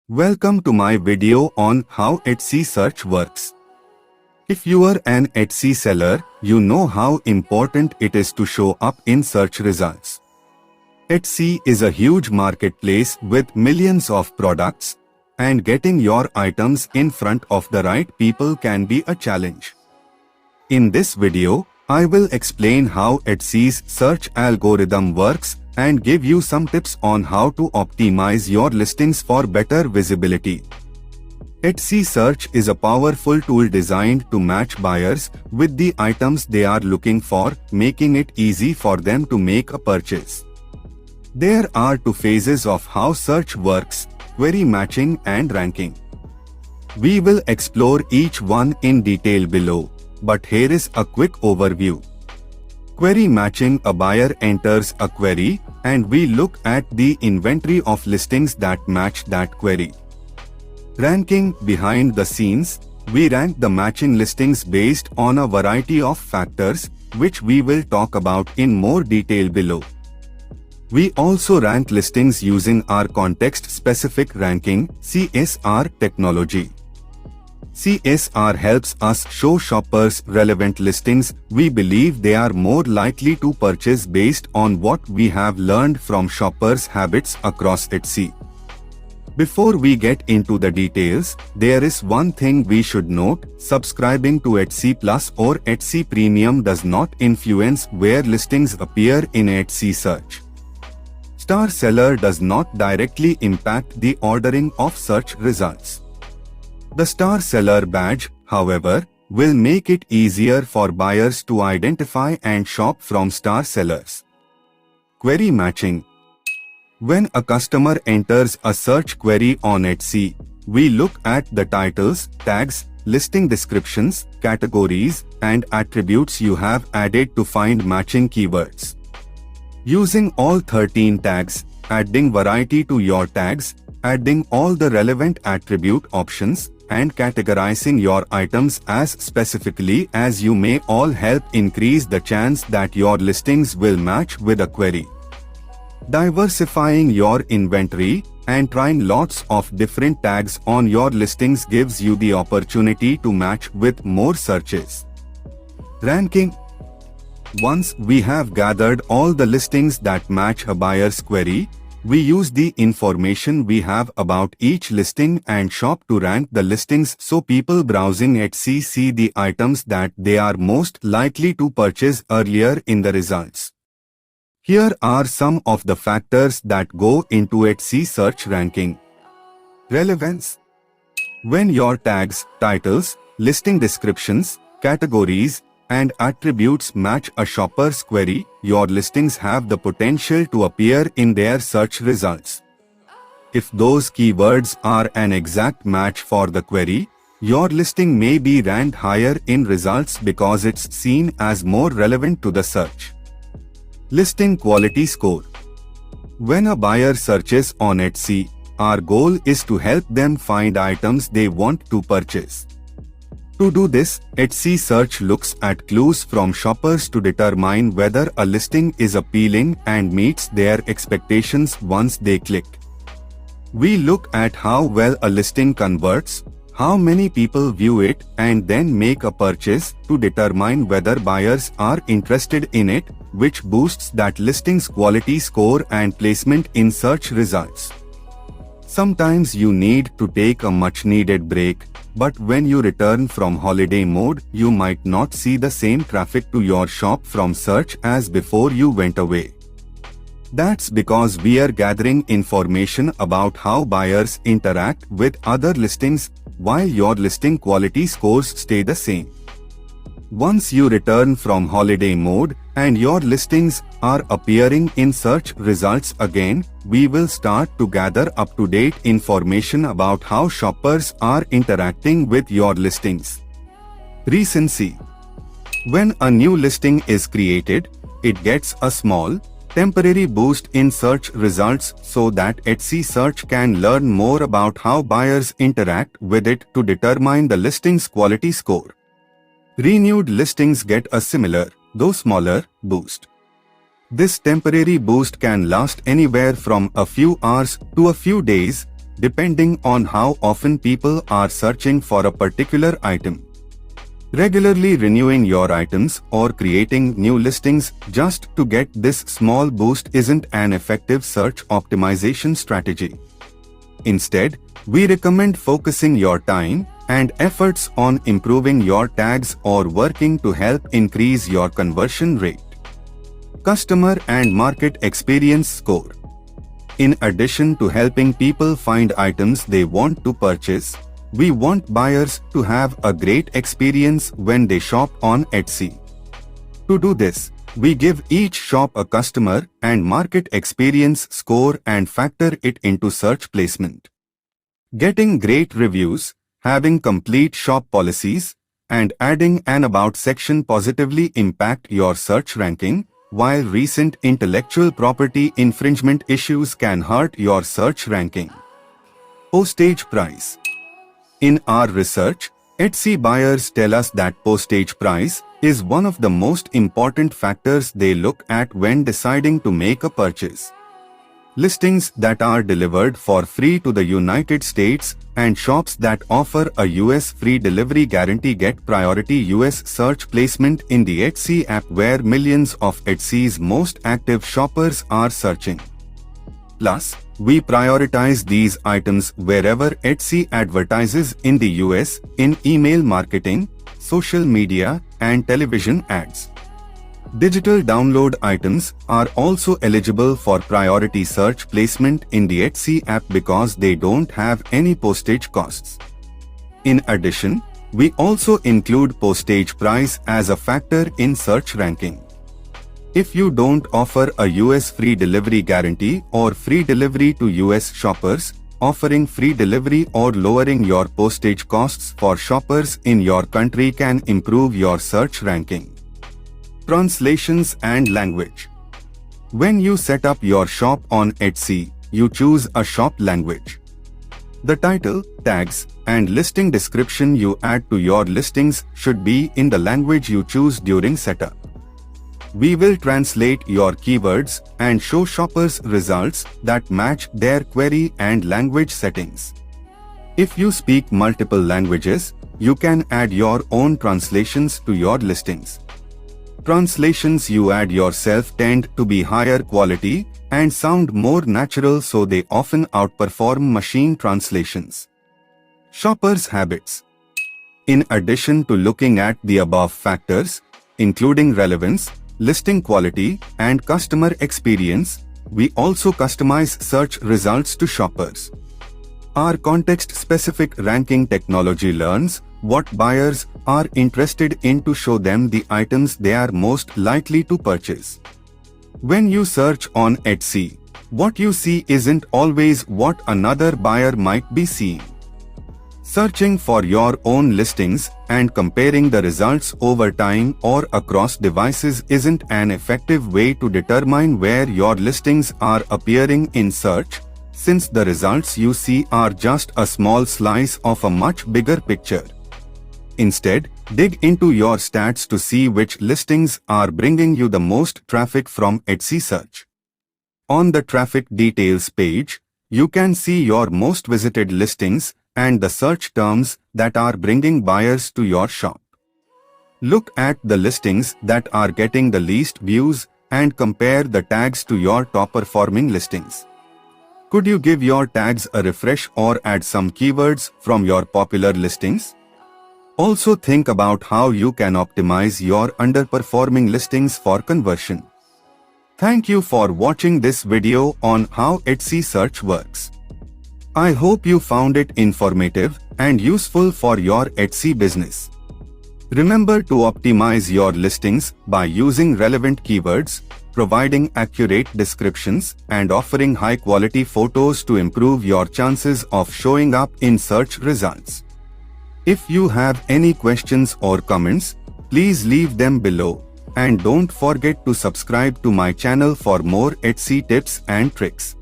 Welcome to my video on how Etsy search works. If you are an Etsy seller, you know how important it is to show up in search results. Etsy is a huge marketplace with millions of products, and getting your items in front of the right people can be a challenge. In this video, I will explain how Etsy's search algorithm works and give you some tips on how to optimize your listings for better visibility. Etsy Search is a powerful tool designed to match buyers with the items they are looking for, making it easy for them to make a purchase. There are two phases of how search works: query matching and ranking. We will explore each one in detail below, but here is a quick overview. Query matching: a buyer enters a query, and we look at the inventory of listings that match that query. Ranking: behind the scenes, we rank the matching listings based on a variety of factors, which we will talk about in more detail below. We also rank listings using our context-specific ranking (CSR) technology. CSR helps us show shoppers relevant listings we believe they are more likely to purchase based on what we have learned from shoppers' habits across Etsy. Before we get into the details, there is one thing we should note: subscribing to Etsy Plus or Etsy Premium does not influence where listings appear in Etsy search. Star Seller does not directly impact the ordering of search results. The Star Seller badge, however, will make it easier for buyers to identify and shop from star sellers. Query matching: when a customer enters a search query on Etsy, we look at the titles, tags, listing descriptions, categories, and attributes you have added to find matching keywords. Using all 13 tags, adding variety to your tags, adding all the relevant attribute options, and categorizing your items as specifically as you may all help increase the chance that your listings will match with a query. Diversifying your inventory and trying lots of different tags on your listings gives you the opportunity to match with more searches. Ranking: once we have gathered all the listings that match a buyer's query, we use the information we have about each listing and shop to rank the listings so people browsing Etsy see the items that they are most likely to purchase earlier in the results. Here are some of the factors that go into Etsy search ranking. Relevance: when your tags, titles, listing descriptions, categories, and attributes match a shopper's query, your listings have the potential to appear in their search results. If those keywords are an exact match for the query, your listing may be ranked higher in results because it's seen as more relevant to the search. Listing quality score: when a buyer searches on Etsy, our goal is to help them find items they want to purchase. To do this, Etsy Search looks at clues from shoppers to determine whether a listing is appealing and meets their expectations once they click. We look at how well a listing converts, how many people view it, and then make a purchase to determine whether buyers are interested in it, which boosts that listing's quality score and placement in search results. Sometimes you need to take a much-needed break, but when you return from holiday mode, you might not see the same traffic to your shop from search as before you went away. That's because we are gathering information about how buyers interact with other listings while your listing quality scores stay the same. Once you return from holiday mode and your listings are appearing in search results again, we will start to gather up-to-date information about how shoppers are interacting with your listings. Recency: when a new listing is created, it gets a small, temporary boost in search results so that Etsy Search can learn more about how buyers interact with it to determine the listing's quality score. Renewed listings get a similar, though smaller, boost. This temporary boost can last anywhere from a few hours to a few days, depending on how often people are searching for a particular item. Regularly renewing your items or creating new listings just to get this small boost isn't an effective search optimization strategy. Instead, we recommend focusing your time and efforts on improving your tags or working to help increase your conversion rate. Customer and market experience score. In addition to helping people find items they want to purchase, we want buyers to have a great experience when they shop on Etsy. To do this, we give each shop a customer and market experience score and factor it into search placement. Getting great reviews, having complete shop policies, and adding an About section positively impact your search ranking, while recent intellectual property infringement issues can hurt your search ranking. Postage price. In our research, Etsy buyers tell us that postage price is one of the most important factors they look at when deciding to make a purchase. Listings that are delivered for free to the United States and shops that offer a US free delivery guarantee get priority US search placement in the Etsy app, where millions of Etsy's most active shoppers are searching. Plus, we prioritize these items wherever Etsy advertises in the US in email marketing, social media, and television ads. Digital download items are also eligible for priority search placement in the Etsy app because they don't have any postage costs. In addition, we also include postage price as a factor in search ranking. If you don't offer a US free delivery guarantee or free delivery to US shoppers, offering free delivery or lowering your postage costs for shoppers in your country can improve your search ranking. Translations and language. When you set up your shop on Etsy, you choose a shop language. The title, tags, and listing description you add to your listings should be in the language you choose during setup. We will translate your keywords and show shoppers results that match their query and language settings. If you speak multiple languages, you can add your own translations to your listings. Translations you add yourself tend to be higher quality and sound more natural, so they often outperform machine translations. Shoppers' habits. In addition to looking at the above factors, including relevance, listing quality, and customer experience, we also customize search results to shoppers. Our context-specific ranking technology learns what buyers are interested in to show them the items they are most likely to purchase. When you search on Etsy, what you see isn't always what another buyer might be seeing. Searching for your own listings and comparing the results over time or across devices isn't an effective way to determine where your listings are appearing in search, since the results you see are just a small slice of a much bigger picture. Instead, dig into your stats to see which listings are bringing you the most traffic from Etsy search. On the traffic details page, you can see your most visited listings and the search terms that are bringing buyers to your shop. Look at the listings that are getting the least views and compare the tags to your top-performing listings. Could you give your tags a refresh or add some keywords from your popular listings? Also think about how you can optimize your underperforming listings for conversion. Thank you for watching this video on how Etsy search works. I hope you found it informative and useful for your Etsy business. Remember to optimize your listings by using relevant keywords, providing accurate descriptions, and offering high-quality photos to improve your chances of showing up in search results. If you have any questions or comments, please leave them below, and don't forget to subscribe to my channel for more Etsy tips and tricks.